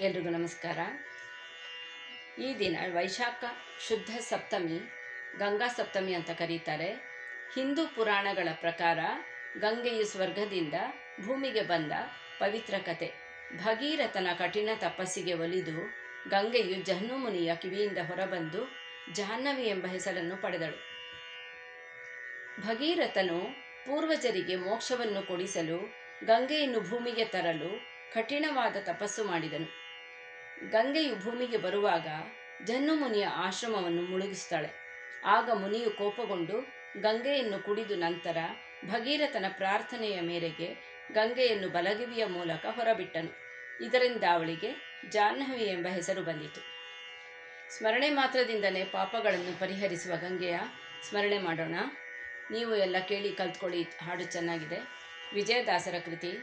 ಎಲ್ರಿಗೂ ನಮಸ್ಕಾರ. ಈ ದಿನ ವೈಶಾಖ ಶುದ್ಧ ಸಪ್ತಮಿ, ಗಂಗಾ ಸಪ್ತಮಿ ಅಂತ ಕರೀತಾರೆ. ಹಿಂದೂ ಪುರಾಣಗಳ ಪ್ರಕಾರ ಗಂಗೆಯು ಸ್ವರ್ಗದಿಂದ ಭೂಮಿಗೆ ಬಂದ ಪವಿತ್ರ ಕತೆ. ಭಗೀರಥನ ಕಠಿಣ ತಪಸ್ಸಿಗೆ ಒಲಿದು ಗಂಗೆಯು ಜಹ್ನುಮುನಿಯ ಕಿವಿಯಿಂದ ಹೊರಬಂದು ಜಾಹ್ನವಿ ಎಂಬ ಹೆಸರನ್ನು ಪಡೆದಳು. ಭಗೀರಥನು ಪೂರ್ವಜರಿಗೆ ಮೋಕ್ಷವನ್ನು ಕೊಡಿಸಲು ಗಂಗೆಯನ್ನು ಭೂಮಿಗೆ ತರಲು ಕಠಿಣವಾದ ತಪಸ್ಸು ಮಾಡಿದನು. ಗಂಗೆಯು ಭೂಮಿಗೆ ಬರುವಾಗ ಜಹ್ನುಮುನಿಯ ಆಶ್ರಮವನ್ನು ಮುಳುಗಿಸ್ತಾಳೆ. ಆಗ ಮುನಿಯು ಕೋಪಗೊಂಡು ಗಂಗೆಯನ್ನು ಕುಡಿದು ನಂತರ ಭಗೀರಥನ ಪ್ರಾರ್ಥನೆಯ ಮೇರೆಗೆ ಗಂಗೆಯನ್ನು ಬಲಗಿವಿಯ ಮೂಲಕ ಹೊರಬಿಟ್ಟನು. ಇದರಿಂದ ಅವಳಿಗೆ ಜಾಹ್ನವಿ ಎಂಬ ಹೆಸರು ಬಂದಿತು. ಸ್ಮರಣೆ ಮಾತ್ರದಿಂದಲೇ ಪಾಪಗಳನ್ನು ಪರಿಹರಿಸುವ ಗಂಗೆಯ ಸ್ಮರಣೆ ಮಾಡೋಣ. ನೀವು ಎಲ್ಲ ಕೇಳಿ ಕಲ್ತ್ಕೊಳ್ಳಿ. ಹಾಡು ಚೆನ್ನಾಗಿದೆ. ವಿಜಯದಾಸರ ಕೃತಿ.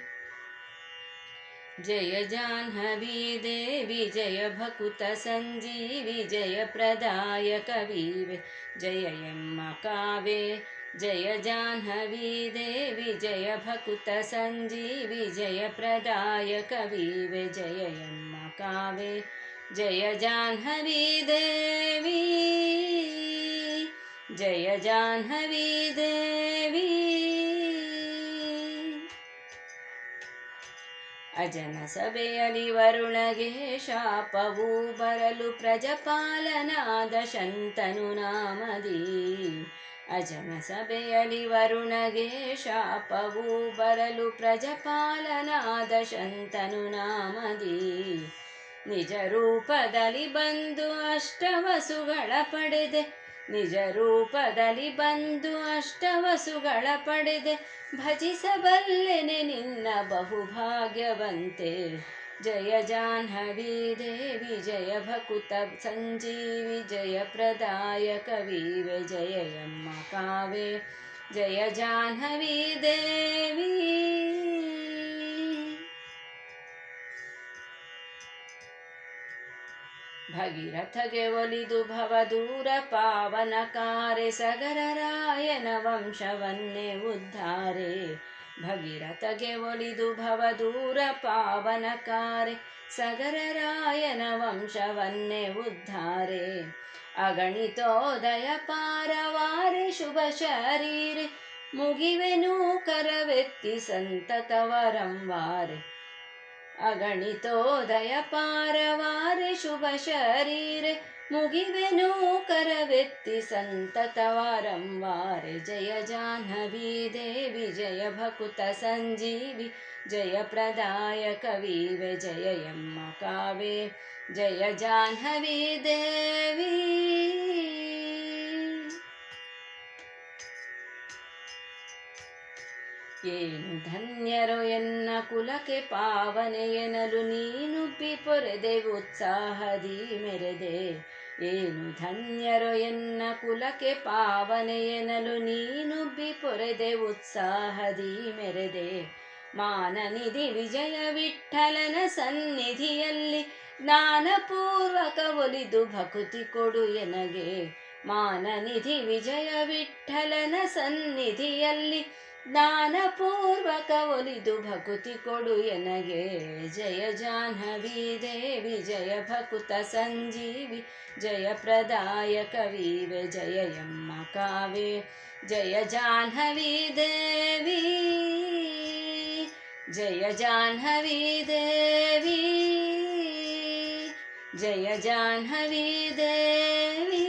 ಜಯ ಜಾಹ್ನವಿ ದೇವಿ ಜಯ ಭಕುತ ಸಂಜೀವಿ ಜಯ ಪ್ರದಾಯಕ ವೀವೆ ಜಯ ಎಮ್ಮ ಕಾವೆ. ಜಯ ಜಾಹ್ನವಿ ದೇವಿ ಜಯ ಭಕುತ ಸಂಜೀವಿ ಜಯ ಪ್ರದಾಯಕ ವೀವೆ ಜಯ ಎಮ್ಮ ಕಾವೆ. ಜಯ ಜಾಹ್ನವಿ ದೇವಿ ಜಯ ಜಾಹ್ನವಿ ದೇವಿ. ಅಜನ ಸಭೆಯಲ್ಲಿ ವರುಣಗೆ ಶಾಪವು ಬರಲು ಪ್ರಜಪಾಲನಾದ ಶಂತನು ನಾಮದಿ. ಅಜನ ಸಭೆಯಲ್ಲಿ ವರುಣಗೆ ಶಾಪವು ಬರಲು ಪ್ರಜಪಾಲನಾದ ಶಂತನು ನಾಮದಿ. ನಿಜ ರೂಪದಲ್ಲಿ ಬಂದು ಅಷ್ಟವಸುಗಳ ಪಡೆದೆ. ನಿಜ ರೂಪದಲ್ಲಿ ಬಂದು ಅಷ್ಟವಸುಗಳ ಪಡೆದೆ. ಭಜಿಸಬಲ್ಲೆನೆ ನಿನ್ನ ಬಹುಭಾಗ್ಯವಂತೆ. ಜಯ ಜಾಹ್ನವಿ ದೇವಿ ಜಯ ಭಕುತ ಸಂಜೀವಿ ಜಯ ಪ್ರದಾಯಕ ವೀವೆ ಜಯ ಎಮ್ಮ ಕಾವೆ. ಜಯ ಜಾಹ್ನವಿ ದೇವಿ. ಭಗೀರಥಗೆ ಒಲಿದು ಭವದೂರ ಪಾವನಕಾರೆ ಸಗರರಾಯನ ವಂಶವನ್ನೇ ಉದ್ಧಾರೆ. ಭಗೀರಥಗೆ ಒಲಿದು ಭವದೂರ ಪಾವನಕಾರೆ ಸಗರರಾಯನ ವಂಶವನ್ನೇ ಉದ್ಧಾರೆ. ಅಗಣಿತೋದಯ ಪಾರವಾರೆ ಶುಭ ಶರೀರೆ ಮುಗಿವೆನು ಕರವೆತ್ತಿ ಸಂತತವರಂವಾರೆ. ಅಗಣಿತೋದಯ ಪಾರವಾರೆ ಶುಭ ಶರೀರೆ ಮುಗಿವೆನು ಕರವೆತ್ತಿ ಸಂತತವಾರಂವಾರೆ. ಜಯ ಜಾಹ್ನವಿ ದೇವಿ ಜಯ ಭಕುತ ಸಂಜೀವಿ ಜಯ ಪ್ರದಾಯಕ ವೀವೆ ಜಯ ಎಮ್ಮ ಕಾವೆ. ಜಯ ಜಾಹ್ನವಿ ದೇವಿ. ಏನು ಧನ್ಯರೋ ಎನ್ನ ಕುಲಕ್ಕೆ ಪಾವನೆ ಎನ್ನಲು ನೀನುಬ್ಬಿ ಪೊರೆದೆ ಉತ್ಸಾಹದಿ ಮೆರೆದೆ. ಏನು ಧನ್ಯರೋ ಎನ್ನ ಕುಲಕ್ಕೆ ಪಾವನೆ ಎನ್ನಲು ನೀನುಬ್ಬಿ ಪೊರೆದೆ ಉತ್ಸಾಹದಿ ಮೆರೆದೆ. ಮಾನನಿಧಿ ವಿಜಯ ವಿಠ್ಠಲನ ಸನ್ನಿಧಿಯಲ್ಲಿ ಜ್ಞಾನಪೂರ್ವಕ ಒಲಿದು ಭಕುತಿ ಕೊಡು ಎನಗೆ. ಮಾನನಿಧಿ ವಿಜಯ ವಿಠ್ಠಲನ ಸನ್ನಿಧಿಯಲ್ಲಿ ಜ್ಞಾನಪೂರ್ವಕ ಒಲಿದು ಭಕುತಿ ಕೊಡು ಎನಗೆ. ಜಯ ಜಾಹ್ನವಿ ದೇವಿ ಜಯ ಭಕುತ ಸಂಜೀವಿ ಜಯ ಪ್ರದಾಯಕ ವೀವೆ ಜಯ ಎಮ್ಮ ಕಾವೆ. ಜಯ ಜಾಹ್ನವಿ ದೇವಿ ಜಯ ಜಾಹ್ನವಿ ದೇವಿ ಜಯ ಜಾಹ್ನವಿ ದೇವಿ.